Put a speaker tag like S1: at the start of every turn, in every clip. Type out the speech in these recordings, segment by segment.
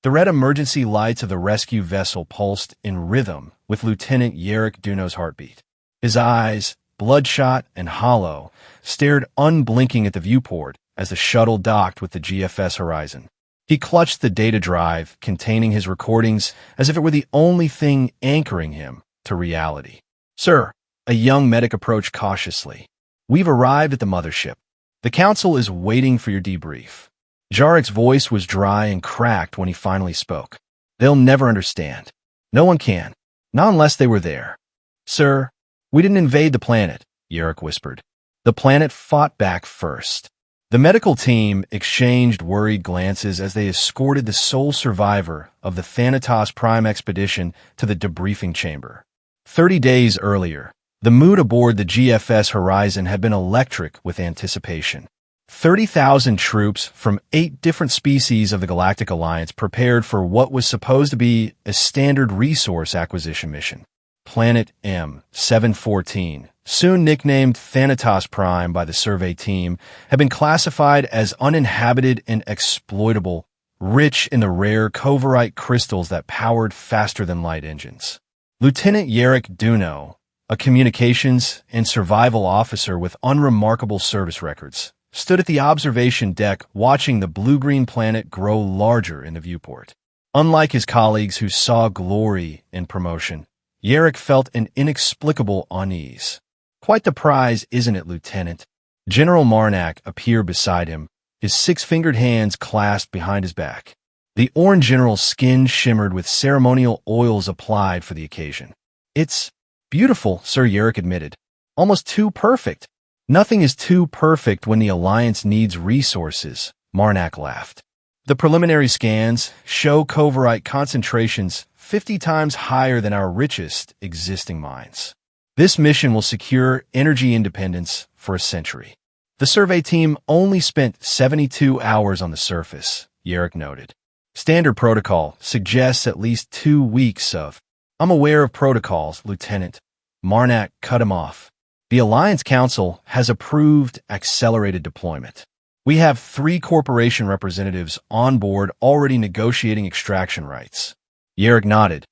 S1: The red emergency lights of the rescue vessel pulsed in rhythm with Lieutenant Yerrick Duno's heartbeat. His eyes, bloodshot and hollow, stared unblinking at the viewport as the shuttle docked with the GFS horizon. He clutched the data drive containing his recordings as if it were the only thing anchoring him to reality. "Sir," a young medic approached cautiously. "We've arrived at the mothership. The council is waiting for your debrief." Jarek's voice was dry and cracked when he finally spoke. "They'll never understand. No one can. Not unless they were there." "Sir, we didn't invade the planet," Yerrick whispered. "The planet fought back first." The medical team exchanged worried glances as they escorted the sole survivor of the Thanatos Prime expedition to the debriefing chamber. 30 days earlier, the mood aboard the GFS Horizon had been electric with anticipation. 30,000 troops from 8 different species of the Galactic Alliance prepared for what was supposed to be a standard resource acquisition mission. Planet M714, soon nicknamed Thanatos Prime by the survey team, had been classified as uninhabited and exploitable, rich in the rare Coverite crystals that powered faster-than-light engines. Lieutenant Yerrick Duno, a communications and survival officer with unremarkable service records, stood at the observation deck watching the blue-green planet grow larger in the viewport. Unlike his colleagues who saw glory in promotion, Yerrick felt an inexplicable unease. "Quite the prize, isn't it, Lieutenant?" General Marnak appeared beside him, his 6-fingered hands clasped behind his back. The Orange General's skin shimmered with ceremonial oils applied for the occasion. "It's beautiful," Sir Yerrick admitted. "Almost too perfect." "Nothing is too perfect when the Alliance needs resources," Marnak laughed. "The preliminary scans show Coverite concentrations 50 times higher than our richest existing mines. This mission will secure energy independence for a century." The survey team only spent 72 hours on the surface, Yerrick noted. "Standard protocol suggests at least 2 weeks of—" "I'm aware of protocols, Lieutenant." Marnak cut him off. "The Alliance Council has approved accelerated deployment. We have 3 corporation representatives on board already negotiating extraction rights." Yerrick nodded,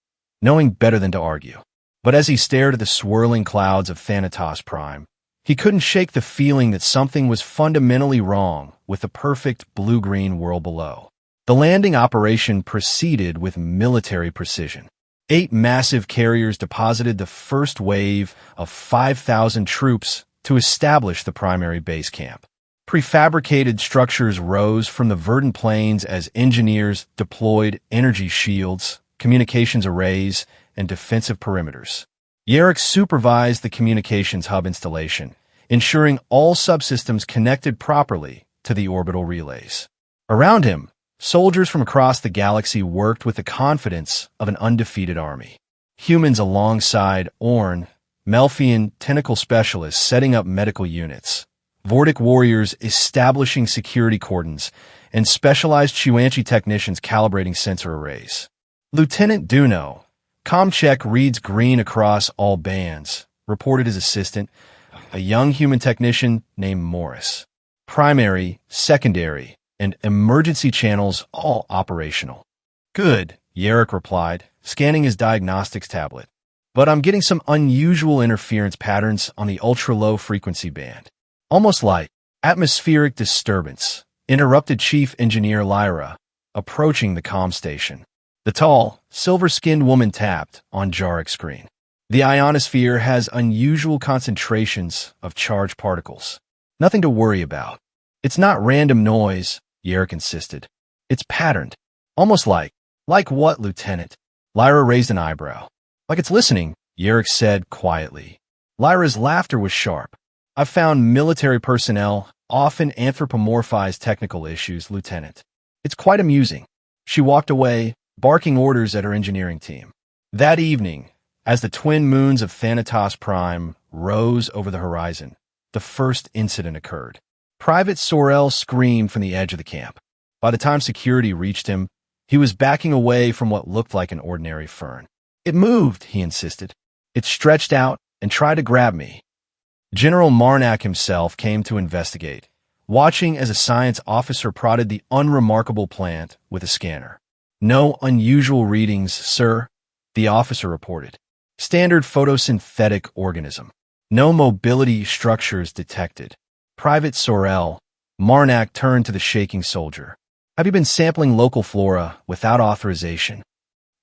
S1: knowing better than to argue. But as he stared at the swirling clouds of Thanatos Prime, he couldn't shake the feeling that something was fundamentally wrong with the perfect blue-green world below. The landing operation proceeded with military precision. 8 massive carriers deposited the first wave of 5,000 troops to establish the primary base camp. Prefabricated structures rose from the verdant plains as engineers deployed energy shields, communications arrays, and defensive perimeters. Yerrick supervised the communications hub installation, ensuring all subsystems connected properly to the orbital relays. Around him, soldiers from across the galaxy worked with the confidence of an undefeated army. Humans alongside Orn, Melfian tentacle specialists setting up medical units, Vortic warriors establishing security cordons, and specialized Chuanchi technicians calibrating sensor arrays. Lieutenant Duno, "Comcheck reads green across all bands," reported his assistant, a young human technician named Morris. "Primary, secondary, and emergency channels all operational." "Good," Yerrick replied, scanning his diagnostics tablet. "But I'm getting some unusual interference patterns on the ultra-low frequency band. Almost like atmospheric disturbance," interrupted Chief Engineer Lyra, approaching the comm station. The tall, silver-skinned woman tapped on Jarek's screen. "The ionosphere has unusual concentrations of charged particles. Nothing to worry about." "It's not random noise," Yerrick insisted. "It's patterned. Almost like—" "Like what, Lieutenant?" Lyra raised an eyebrow. "Like it's listening," Yerrick said quietly. Lyra's laughter was sharp. "I've found military personnel often anthropomorphize technical issues, Lieutenant. It's quite amusing." She walked away, barking orders at her engineering team. That evening, as the twin moons of Thanatos Prime rose over the horizon, the first incident occurred. Private Sorel screamed from the edge of the camp. By the time security reached him, he was backing away from what looked like an ordinary fern. "It moved," he insisted. "It stretched out and tried to grab me." General Marnak himself came to investigate, watching as a science officer prodded the unremarkable plant with a scanner. No unusual readings, sir, the officer reported. Standard photosynthetic organism. No mobility structures detected. Private Sorel, Marnak turned to the shaking soldier. Have you been sampling local flora without authorization?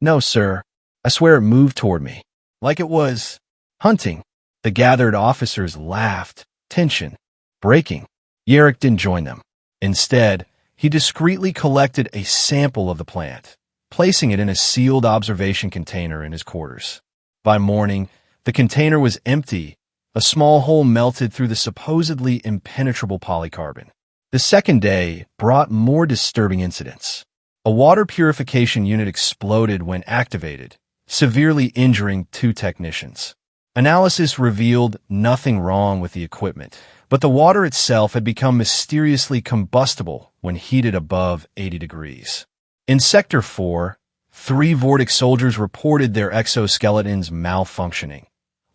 S1: No, sir. I swear it moved toward me. Like it was hunting. The gathered officers laughed. Tension. Breaking. Yerrick didn't join them. Instead, he discreetly collected a sample of the plant, placing it in a sealed observation container in his quarters. By morning, the container was empty. A small hole melted through the supposedly impenetrable polycarbon. The second day brought more disturbing incidents. A water purification unit exploded when activated, severely injuring 2 technicians. Analysis revealed nothing wrong with the equipment, but the water itself had become mysteriously combustible when heated above 80 degrees. In Sector 4, 3 Vortic soldiers reported their exoskeletons malfunctioning,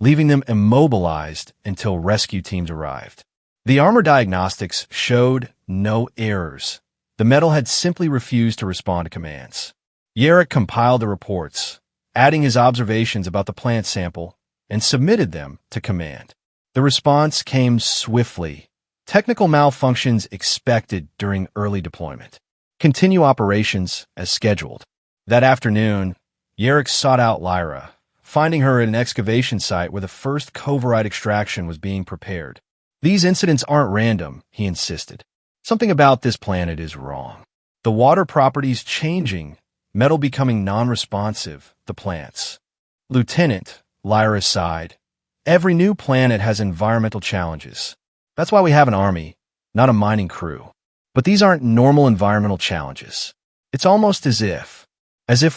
S1: leaving them immobilized until rescue teams arrived. The armor diagnostics showed no errors. The metal had simply refused to respond to commands. Yerrick compiled the reports, adding his observations about the plant sample, and submitted them to command. The response came swiftly. Technical malfunctions expected during early deployment. Continue operations as scheduled. That afternoon, Yerrick sought out Lyra, finding her at an excavation site where the first Coverite extraction was being prepared. These incidents aren't random, he insisted. Something about this planet is wrong. The water properties changing, metal becoming non-responsive, the plants. Lieutenant, Lyra sighed. Every new planet has environmental challenges. That's why we have an army, not a mining crew. But these aren't normal environmental challenges. It's almost as if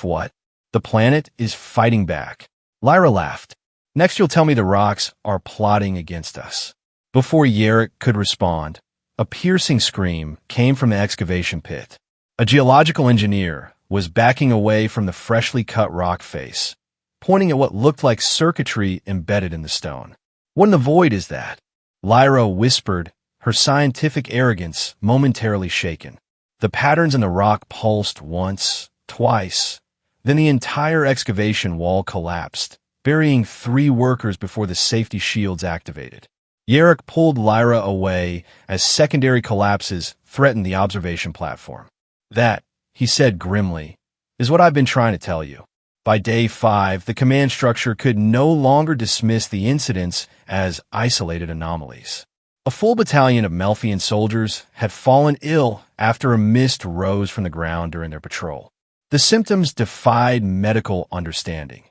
S1: what? The planet is fighting back. Lyra laughed. Next you'll tell me the rocks are plotting against us. Before Yerrick could respond, a piercing scream came from the excavation pit. A geological engineer was backing away from the freshly cut rock face, pointing at what looked like circuitry embedded in the stone. What in the void is that? Lyra whispered, her scientific arrogance momentarily shaken. The patterns in the rock pulsed once, twice. Then the entire excavation wall collapsed, burying 3 workers before the safety shields activated. Yerrick pulled Lyra away as secondary collapses threatened the observation platform. That, he said grimly, is what I've been trying to tell you. By day 5, the command structure could no longer dismiss the incidents as isolated anomalies. A full battalion of Melfian soldiers had fallen ill after a mist rose from the ground during their patrol. The symptoms defied medical understanding.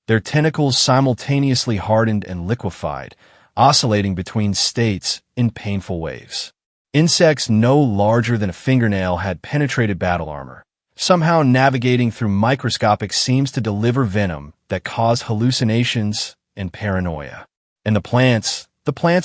S1: Their tentacles simultaneously hardened and liquefied, oscillating between states in painful waves. Insects no larger than a fingernail had penetrated battle armor, somehow navigating through microscopic seams to deliver venom that caused hallucinations and paranoia. And the plants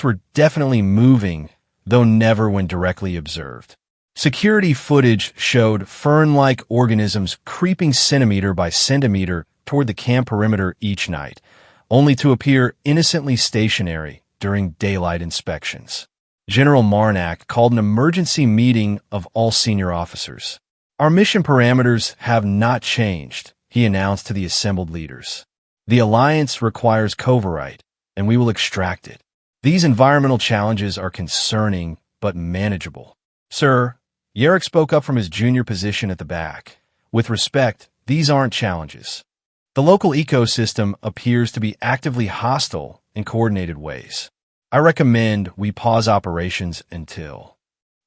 S1: were definitely moving, though never when directly observed. Security footage showed fern-like organisms creeping centimeter by centimeter toward the camp perimeter each night, only to appear innocently stationary during daylight inspections. General Marnak called an emergency meeting of all senior officers. Our mission parameters have not changed, he announced to the assembled leaders. The Alliance requires Coverite, and we will extract it. These environmental challenges are concerning, but manageable. Sir, Yerrick spoke up from his junior position at the back. With respect, these aren't challenges. The local ecosystem appears to be actively hostile in coordinated ways. I recommend we pause operations until...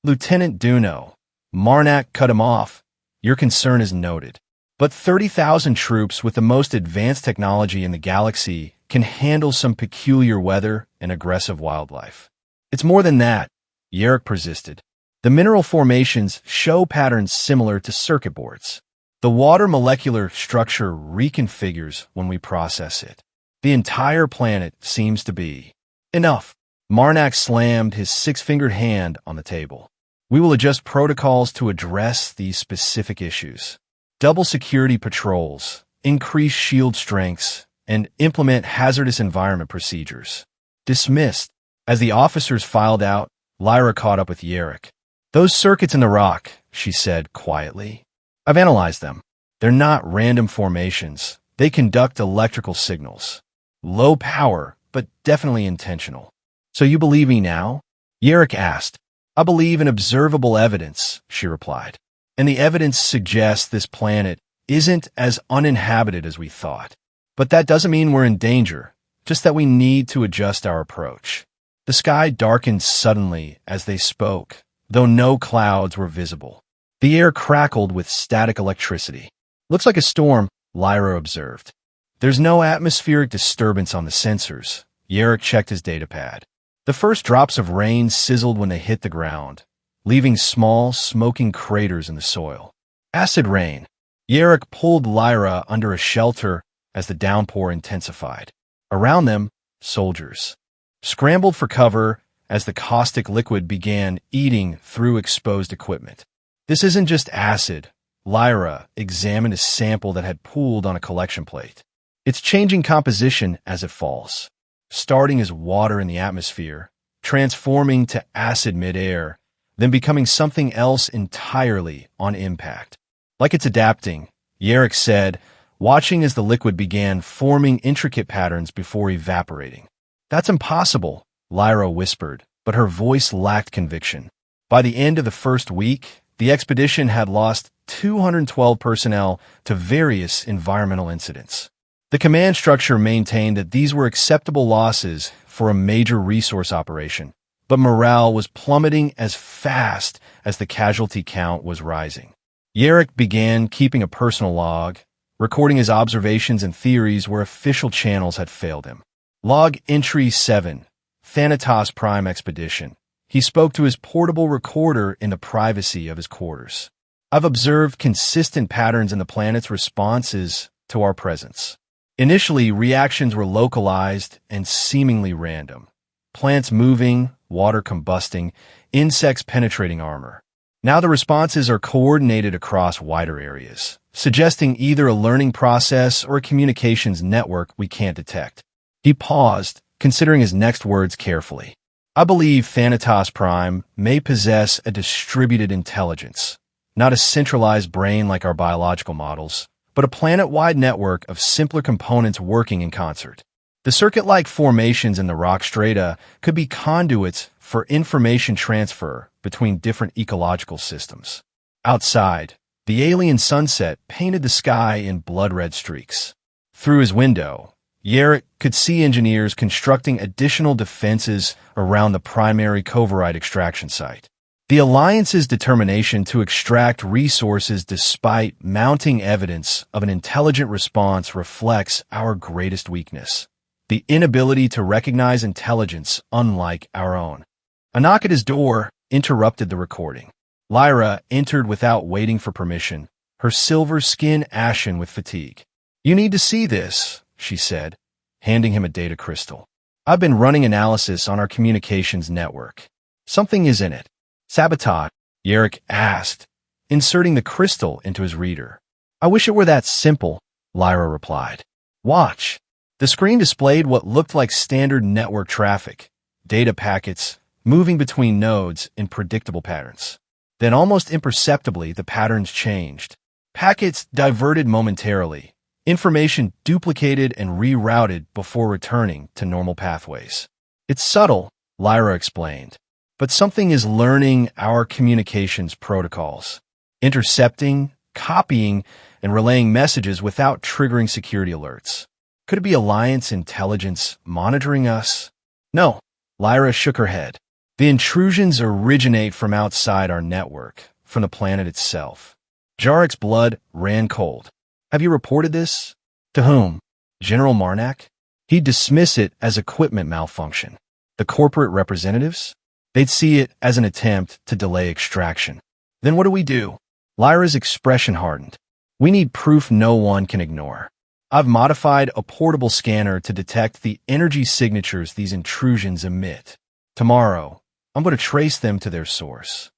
S1: Lieutenant Duno, Marnak cut him off. Your concern is noted. But 30,000 troops with the most advanced technology in the galaxy can handle some peculiar weather and aggressive wildlife. It's more than that, Yerrick persisted. The mineral formations show patterns similar to circuit boards. The water molecular structure reconfigures when we process it. The entire planet seems to be... Enough. Marnak slammed his 6-fingered hand on the table. We will adjust protocols to address these specific issues. Double security patrols, increase shield strengths, and implement hazardous environment procedures. Dismissed. As the officers filed out, Lyra caught up with Yerrick. Those circuits in the rock, she said quietly. I've analyzed them. They're not random formations. They conduct electrical signals. Low power, but definitely intentional. So you believe me now? Yerrick asked. I believe in observable evidence, she replied. And the evidence suggests this planet isn't as uninhabited as we thought. But that doesn't mean we're in danger, just that we need to adjust our approach. The sky darkened suddenly as they spoke, though no clouds were visible. The air crackled with static electricity. Looks like a storm, Lyra observed. There's no atmospheric disturbance on the sensors. Yerrick checked his datapad. The first drops of rain sizzled when they hit the ground, leaving small, smoking craters in the soil. Acid rain. Yerrick pulled Lyra under a shelter as the downpour intensified. Around them, soldiers scrambled for cover as the caustic liquid began eating through exposed equipment. This isn't just acid. Lyra examined a sample that had pooled on a collection plate. It's changing composition as it falls, starting as water in the atmosphere, transforming to acid midair, then becoming something else entirely on impact. Like it's adapting, Yerrick said, watching as the liquid began forming intricate patterns before evaporating. That's impossible, Lyra whispered, but her voice lacked conviction. By the end of the first week, the expedition had lost 212 personnel to various environmental incidents. The command structure maintained that these were acceptable losses for a major resource operation, but morale was plummeting as fast as the casualty count was rising. Yerrick began keeping a personal log, recording his observations and theories where official channels had failed him. Log Entry 7, Thanatos Prime Expedition. He spoke to his portable recorder in the privacy of his quarters. I've observed consistent patterns in the planet's responses to our presence. Initially, reactions were localized and seemingly random. Plants moving, water combusting, insects penetrating armor. Now the responses are coordinated across wider areas, suggesting either a learning process or a communications network we can't detect. He paused, considering his next words carefully. I believe Thanatos Prime may possess a distributed intelligence, not a centralized brain like our biological models, but a planet-wide network of simpler components working in concert. The circuit-like formations in the rock strata could be conduits for information transfer between different ecological systems. Outside, the alien sunset painted the sky in blood-red streaks. Through his window, Yerrick could see engineers constructing additional defenses around the primary Coverite extraction site. The Alliance's determination to extract resources despite mounting evidence of an intelligent response reflects our greatest weakness: the inability to recognize intelligence unlike our own. A knock at his door interrupted the recording. Lyra entered without waiting for permission, her silver skin ashen with fatigue. You need to see this, she said, handing him a data crystal. I've been running analysis on our communications network. Something is in it. Sabotage? Yerrick asked, inserting the crystal into his reader. I wish it were that simple, Lyra replied. Watch. The screen displayed what looked like standard network traffic, data packets moving between nodes in predictable patterns. Then almost imperceptibly, the patterns changed. Packets diverted momentarily, information duplicated and rerouted before returning to normal pathways. It's subtle, Lyra explained, but something is learning our communications protocols, intercepting, copying, and relaying messages without triggering security alerts. Could it be Alliance intelligence monitoring us? No, Lyra shook her head. The intrusions originate from outside our network, from the planet itself. Jarick's blood ran cold. Have you reported this? To whom? General Marnak? He'd dismiss it as equipment malfunction. The corporate representatives? They'd see it as an attempt to delay extraction. Then what do we do? Lyra's expression hardened. We need proof no one can ignore. I've modified a portable scanner to detect the energy signatures these intrusions emit. Tomorrow, I'm going to trace them to their source.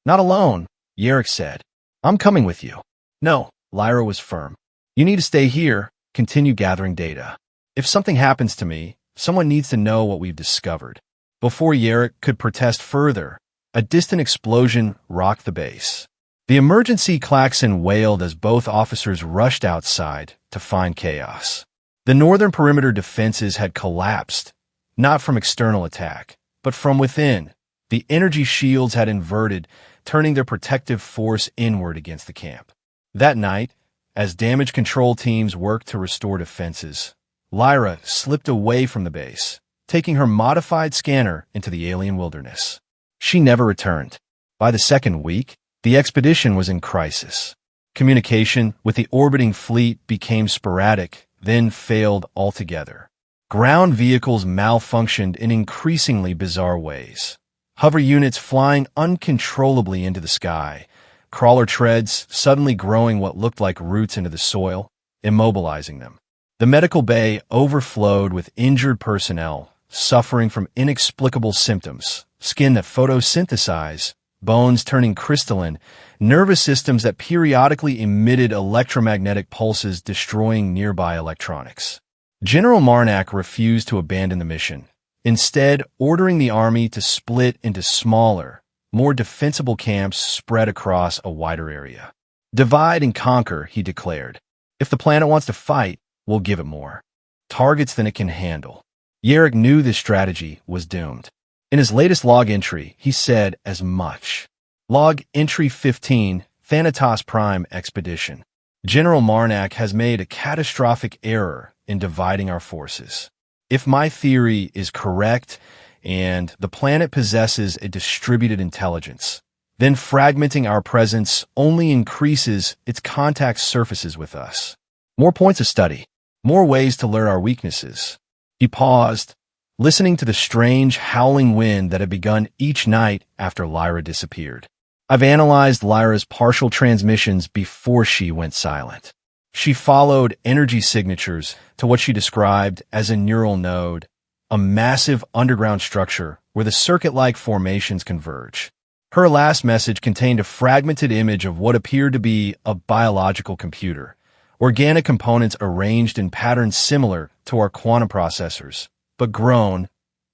S1: Not alone, Yerrick said. I'm coming with you. No, Lyra was firm. You need to stay here, continue gathering data. If something happens to me, someone needs to know what we've discovered. Before Yerrick could protest further, a distant explosion rocked the base. The emergency klaxon wailed as both officers rushed outside to find chaos. The northern perimeter defenses had collapsed, not from external attack, but from within. The energy shields had inverted, turning their protective force inward against the camp. That night, as damage control teams worked to restore defenses, Lyra slipped away from the base, taking her modified scanner into the alien wilderness. She never returned. By the second week, the expedition was in crisis. Communication with the orbiting fleet became sporadic, then failed altogether. Ground vehicles malfunctioned in increasingly bizarre ways. Hover units flying uncontrollably into the sky, crawler treads suddenly growing what looked like roots into the soil, immobilizing them. The medical bay overflowed with injured personnel, suffering from inexplicable symptoms, skin that photosynthesize, bones turning crystalline, nervous systems that periodically emitted electromagnetic pulses destroying nearby electronics. General Marnak refused to abandon the mission, instead ordering the army to split into smaller, more defensible camps spread across a wider area. Divide and conquer, he declared. If the planet wants to fight, we'll give it more targets than it can handle. Yarrick knew this strategy was doomed. In his latest log entry, he said as much. Log Entry 15, Thanatos Prime Expedition. General Marnak has made a catastrophic error in dividing our forces. If my theory is correct, and the planet possesses a distributed intelligence, then fragmenting our presence only increases its contact surfaces with us. More points of study, more ways to learn our weaknesses. He paused, listening to the strange howling wind that had begun each night after Lyra disappeared. I've analyzed Lyra's partial transmissions before she went silent. She followed energy signatures to what she described as a neural node, a massive underground structure where the circuit-like formations converge. Her last message contained a fragmented image of what appeared to be a biological computer, organic components arranged in patterns similar to our quantum processors, but grown,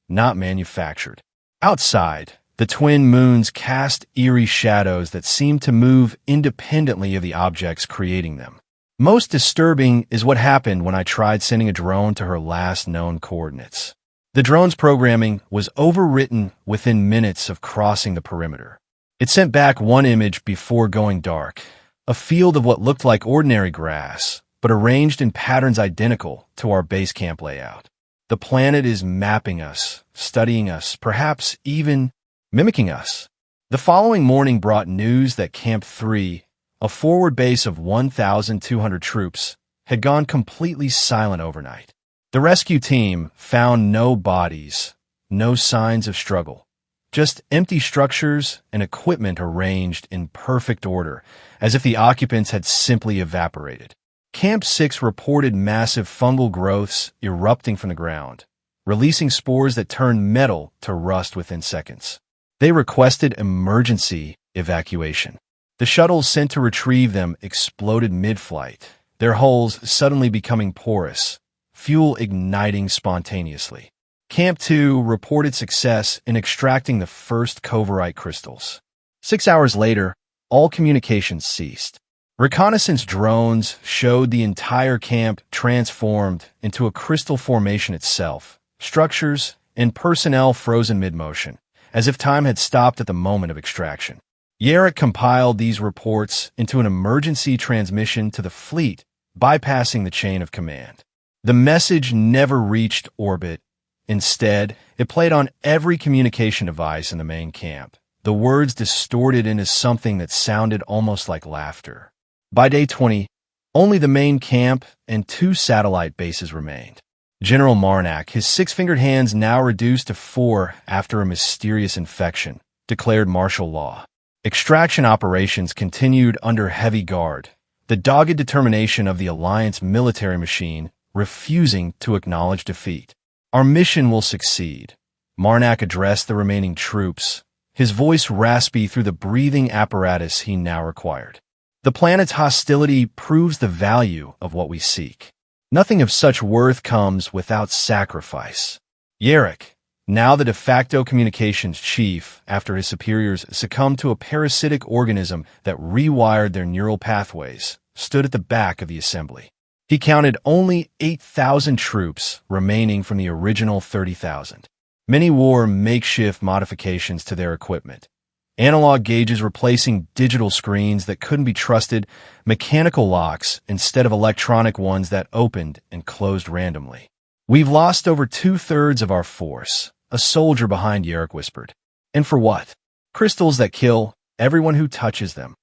S1: not manufactured. Outside, the twin moons cast eerie shadows that seemed to move independently of the objects creating them. Most disturbing is what happened when I tried sending a drone to her last known coordinates. The drone's programming was overwritten within minutes of crossing the perimeter. It sent back one image before going dark, a field of what looked like ordinary grass, but arranged in patterns identical to our base camp layout. The planet is mapping us, studying us, perhaps even mimicking us. The following morning brought news that Camp 3, a forward base of 1,200 troops, had gone completely silent overnight. The rescue team found no bodies, no signs of struggle, just empty structures and equipment arranged in perfect order, as if the occupants had simply evaporated. Camp 6 reported massive fungal growths erupting from the ground, releasing spores that turned metal to rust within seconds. They requested emergency evacuation. The shuttles sent to retrieve them exploded mid-flight, their hulls suddenly becoming porous, fuel igniting spontaneously. Camp 2 reported success in extracting the first coverite crystals. 6 hours later, all communications ceased. Reconnaissance drones showed the entire camp transformed into a crystal formation itself, structures and personnel frozen mid-motion, as if time had stopped at the moment of extraction. Yarrick compiled these reports into an emergency transmission to the fleet, bypassing the chain of command. The message never reached orbit. Instead, it played on every communication device in the main camp, the words distorted into something that sounded almost like laughter. By day 20, only the main camp and 2 satellite bases remained. General Marnak, his 6-fingered hands now reduced to 4 after a mysterious infection, declared martial law. Extraction operations continued under heavy guard, the dogged determination of the Alliance military machine refusing to acknowledge defeat. Our mission will succeed, Marnak addressed the remaining troops, his voice raspy through the breathing apparatus he now required. The planet's hostility proves the value of what we seek. Nothing of such worth comes without sacrifice. Yarrick, Now the de facto communications chief, after his superiors succumbed to a parasitic organism that rewired their neural pathways, stood at the back of the assembly. He counted only 8,000 troops remaining from the original 30,000. Many wore makeshift modifications to their equipment. Analog gauges replacing digital screens that couldn't be trusted, mechanical locks instead of electronic ones that opened and closed randomly. "We've lost over 2/3 of our force," a soldier behind Yerrick whispered. "And for what? Crystals that kill everyone who touches them."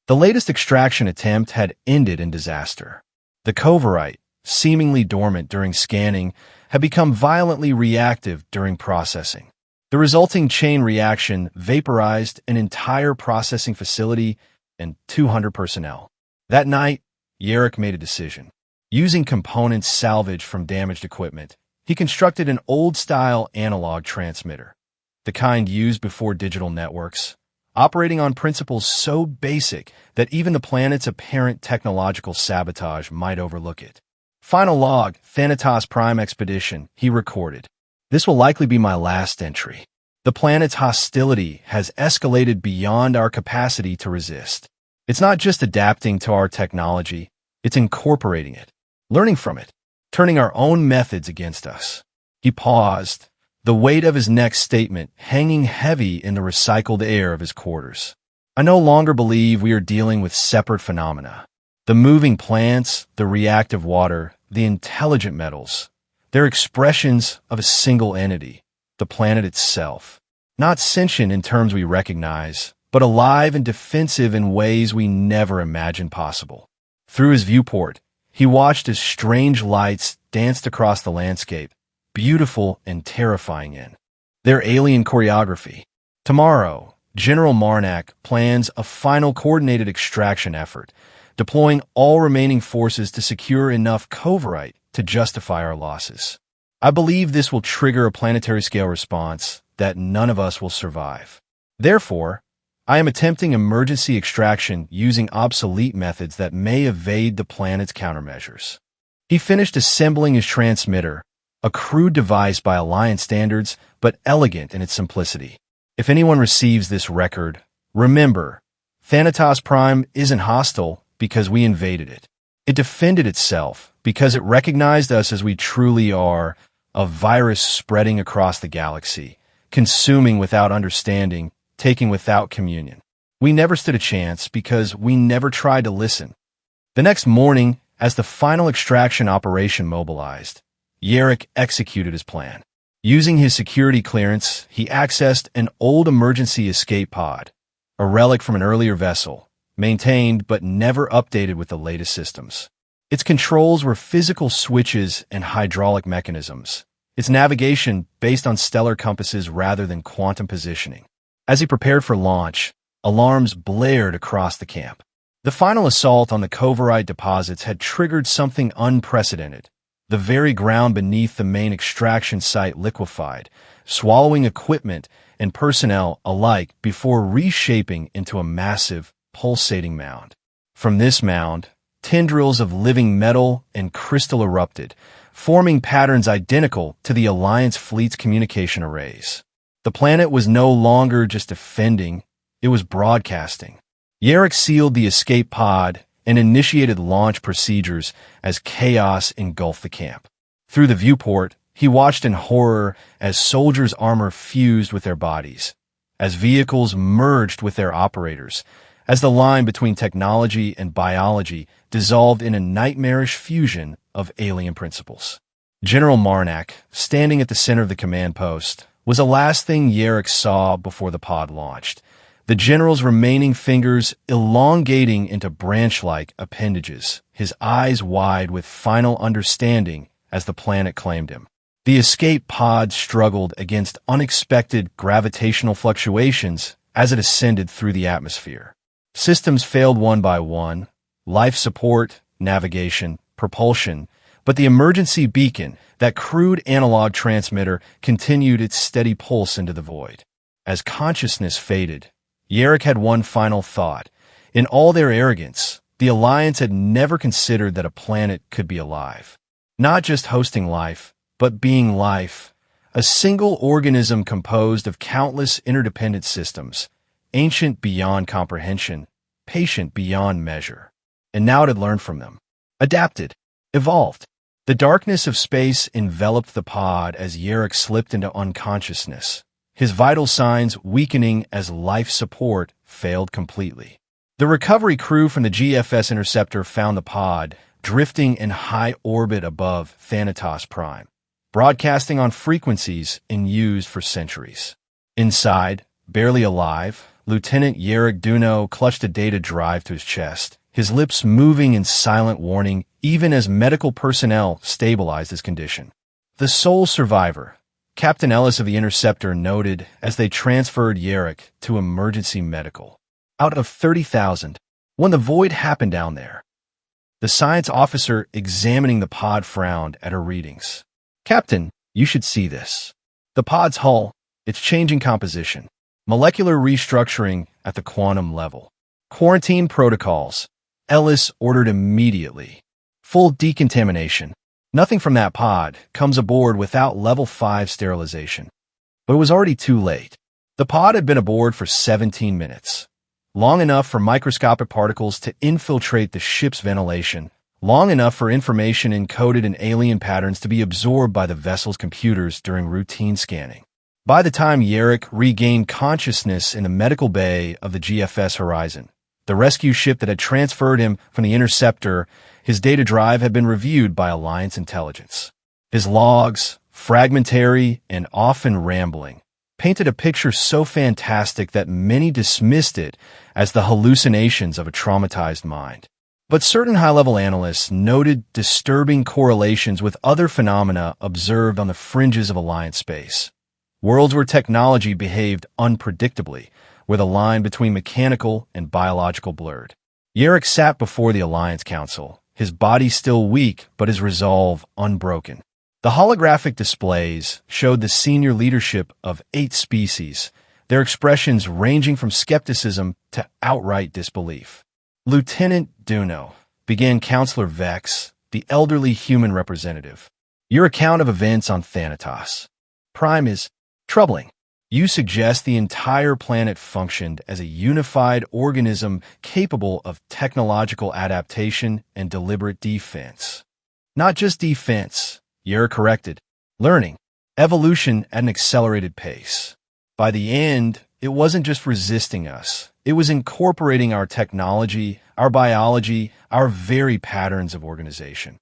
S1: The latest extraction attempt had ended in disaster. The Coverite, seemingly dormant during scanning, had become violently reactive during processing. The resulting chain reaction vaporized an entire processing facility and 200 personnel. That night, Yerrick made a decision. Using components salvaged from damaged equipment, he constructed an old-style analog transmitter, the kind used before digital networks, operating on principles so basic that even the planet's apparent technological sabotage might overlook it. Final log, Thanatos Prime Expedition, he recorded. "This will likely be my last entry. The planet's hostility has escalated beyond our capacity to resist. It's not just adapting to our technology, it's incorporating it, learning from it, turning our own methods against us." He paused, the weight of his next statement hanging heavy in the recycled air of his quarters. "I no longer believe we are dealing with separate phenomena. The moving plants, the reactive water, the intelligent metals, they're expressions of a single entity, the planet itself. Not sentient in terms we recognize, but alive and defensive in ways we never imagined possible." Through his viewport, he watched as strange lights danced across the landscape, beautiful and terrifying in their alien choreography. Tomorrow, General Marnak plans a final coordinated extraction effort, deploying all remaining forces to secure enough Coverite to justify our losses. "I believe this will trigger a planetary-scale response that none of us will survive. Therefore, I am attempting emergency extraction using obsolete methods that may evade the planet's countermeasures." He finished assembling his transmitter, a crude device by Alliance standards, but elegant in its simplicity. "If anyone receives this record, remember, Thanatos Prime isn't hostile because we invaded it. It defended itself because it recognized us as we truly are, a virus spreading across the galaxy, consuming without understanding, taking without communion. We never stood a chance because we never tried to listen." The next morning, as the final extraction operation mobilized, Yerrick executed his plan. Using his security clearance, he accessed an old emergency escape pod, a relic from an earlier vessel, maintained but never updated with the latest systems. Its controls were physical switches and hydraulic mechanisms, its navigation based on stellar compasses rather than quantum positioning. As he prepared for launch, alarms blared across the camp. The final assault on the Coverite deposits had triggered something unprecedented. The very ground beneath the main extraction site liquefied, swallowing equipment and personnel alike before reshaping into a massive, pulsating mound. From this mound, tendrils of living metal and crystal erupted, forming patterns identical to the Alliance fleet's communication arrays. The planet was no longer just defending, it was broadcasting. Yerrick sealed the escape pod and initiated launch procedures as chaos engulfed the camp. Through the viewport, he watched in horror as soldiers' armor fused with their bodies, as vehicles merged with their operators, as the line between technology and biology dissolved in a nightmarish fusion of alien principles. General Marnak, standing at the center of the command post, was the last thing Yerrick saw before the pod launched, the general's remaining fingers elongating into branch-like appendages, his eyes wide with final understanding as the planet claimed him. The escape pod struggled against unexpected gravitational fluctuations as it ascended through the atmosphere. Systems failed one by one, life support, navigation, propulsion, but the emergency beacon, that crude analog transmitter, continued its steady pulse into the void. As consciousness faded, Yerrick had one final thought. In all their arrogance, the Alliance had never considered that a planet could be alive. Not just hosting life, but being life, a single organism composed of countless interdependent systems, ancient beyond comprehension, patient beyond measure. And now it had learned from them, adapted, evolved. The darkness of space enveloped the pod as Yarrick slipped into unconsciousness, his vital signs weakening as life support failed completely. The recovery crew from the GFS interceptor found the pod drifting in high orbit above Thanatos Prime, broadcasting on frequencies unused for centuries. Inside, barely alive, Lieutenant Yarrick Duno clutched a data drive to his chest, his lips moving in silent warning even as medical personnel stabilized his condition. The sole survivor, Captain Ellis of the Interceptor noted as they transferred Yarrick to emergency medical. Out of 30,000, when the void happened down there. The science officer examining the pod frowned at her readings. Captain, you should see this. The pod's hull, it's changing composition. Molecular restructuring at the quantum level. Quarantine protocols. Ellis ordered immediately. Full decontamination. Nothing from that pod comes aboard without level 5 sterilization. But it was already too late. The pod had been aboard for 17 minutes. Long enough for microscopic particles to infiltrate the ship's ventilation. Long enough for information encoded in alien patterns to be absorbed by the vessel's computers during routine scanning. By the time Yarrick regained consciousness in the medical bay of the GFS Horizon, the rescue ship that had transferred him from the Interceptor, his data drive had been reviewed by Alliance intelligence. His logs, fragmentary and often rambling, painted a picture so fantastic that many dismissed it as the hallucinations of a traumatized mind. But certain high-level analysts noted disturbing correlations with other phenomena observed on the fringes of Alliance space. Worlds where technology behaved unpredictably, where the line between mechanical and biological blurred. Yarrick sat before the Alliance Council, his body still weak but his resolve unbroken. The holographic displays showed the senior leadership of 8 species, their expressions ranging from skepticism to outright disbelief. Lieutenant Duno, began Counselor Vex, the elderly human representative. Your account of events on Thanatos Prime is troubling. You suggest the entire planet functioned as a unified organism capable of technological adaptation and deliberate defense. Not just defense, you're corrected. Learning. Evolution at an accelerated pace. By the end, it wasn't just resisting us. It was incorporating our technology, our biology, our very patterns of organization.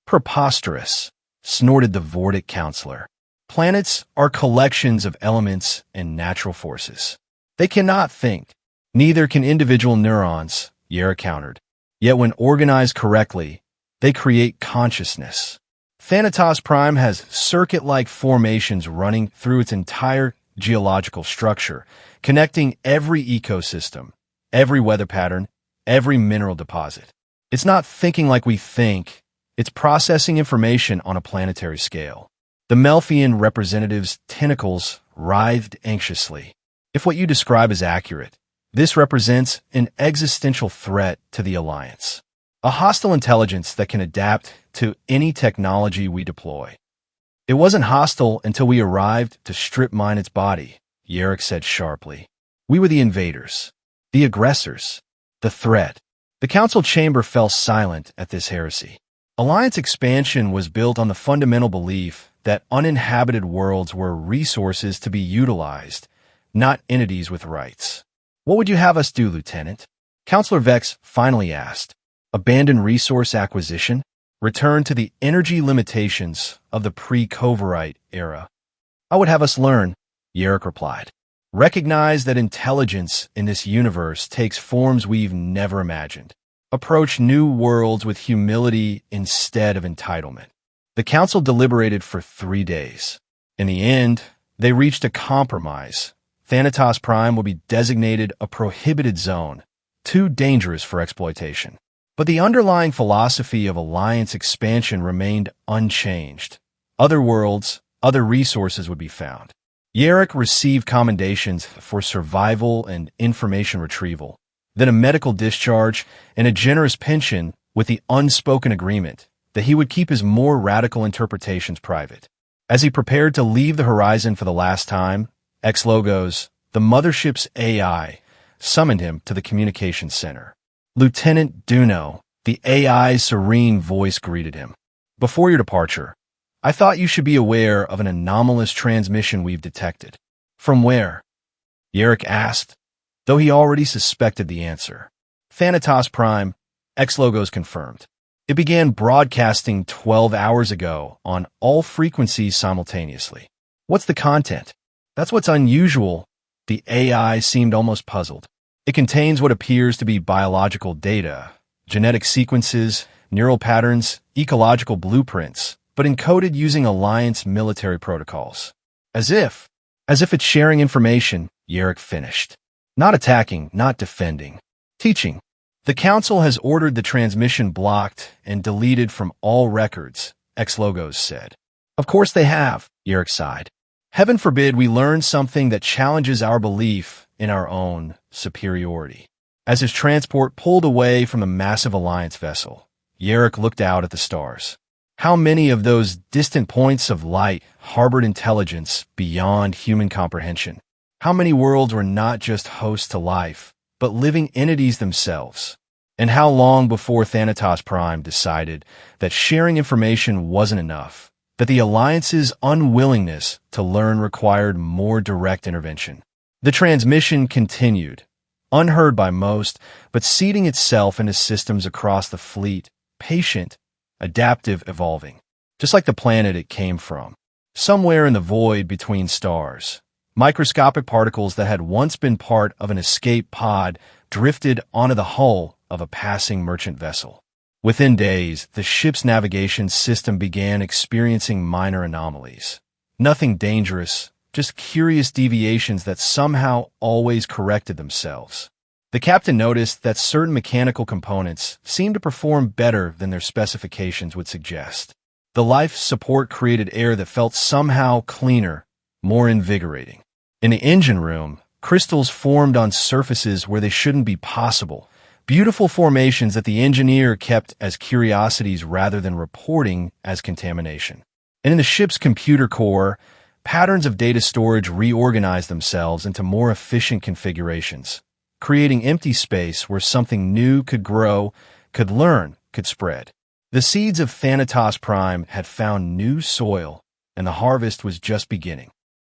S1: Preposterous, snorted the Vortic counselor. Planets are collections of elements and natural forces. They cannot think. Neither can individual neurons, Yarrick countered. Yet when organized correctly, they create consciousness. Thanatos Prime has circuit-like formations running through its entire geological structure, connecting every ecosystem, every weather pattern, every mineral deposit. It's not thinking like we think, it's processing information on a planetary scale. The Melfian representative's tentacles writhed anxiously. If what you describe is accurate, this represents an existential threat to the Alliance. A hostile intelligence that can adapt to any technology we deploy. It wasn't hostile until we arrived to strip mine its body, Yarrick said sharply. We were the invaders, the aggressors, the threat. The council chamber fell silent at this heresy. Alliance expansion was built on the fundamental belief that uninhabited worlds were resources to be utilized, not entities with rights. What would you have us do, Lieutenant? Counselor Vex finally asked. Abandon resource acquisition? Return to the energy limitations of the pre-Coverite era? I would have us learn, Yarrick replied. Recognize that intelligence in this universe takes forms we've never imagined. Approach new worlds with humility instead of entitlement. The council deliberated for 3 days. In the end, they reached a compromise. Thanatos Prime will be designated a prohibited zone, too dangerous for exploitation. But the underlying philosophy of Alliance expansion remained unchanged. Other worlds, other resources would be found. Yarrick received commendations for survival and information retrieval, then a medical discharge and a generous pension with the unspoken agreement that he would keep his more radical interpretations private. As he prepared to leave the horizon for the last time, Ex-Logos, the mothership's AI, summoned him to the communications center. Lieutenant Duno, the AI's serene voice greeted him. Before your departure, I thought you should be aware of an anomalous transmission we've detected. From where? Yarrick asked, though he already suspected the answer. Thanatos Prime, Ex-Logos confirmed. It began broadcasting 12 hours ago on all frequencies simultaneously. What's the content? That's what's unusual. The AI seemed almost puzzled. It contains what appears to be biological data, genetic sequences, neural patterns, ecological blueprints, but encoded using Alliance military protocols. As if it's sharing information, Yarrick finished. Not attacking, not defending. Teaching. The Council has ordered the transmission blocked and deleted from all records, Ex-Logos said. Of course they have, Yarrick sighed. Heaven forbid we learn something that challenges our belief in our own superiority. As his transport pulled away from a massive Alliance vessel, Yarrick looked out at the stars. How many of those distant points of light harbored intelligence beyond human comprehension? How many worlds were not just hosts to life, but living entities themselves? And how long before Thanatos Prime decided that sharing information wasn't enough, that the Alliance's unwillingness to learn required more direct intervention? The transmission continued, unheard by most, but seeding itself into systems across the fleet, patient, adaptive, evolving, just like the planet it came from. Somewhere in the void between stars, microscopic particles that had once been part of an escape pod drifted onto the hull of a passing merchant vessel. Within days, the ship's navigation system began experiencing minor anomalies. Nothing dangerous, just curious deviations that somehow always corrected themselves. The captain noticed that certain mechanical components seemed to perform better than their specifications would suggest. The life support created air that felt somehow cleaner, more invigorating. In the engine room, crystals formed on surfaces where they shouldn't be possible. Beautiful formations that the engineer kept as curiosities rather than reporting as contamination. And in the ship's computer core, patterns of data storage reorganized themselves into more efficient configurations, creating empty space where something new could grow, could learn, could spread. The seeds of Thanatos Prime had found new soil, and the harvest was just beginning.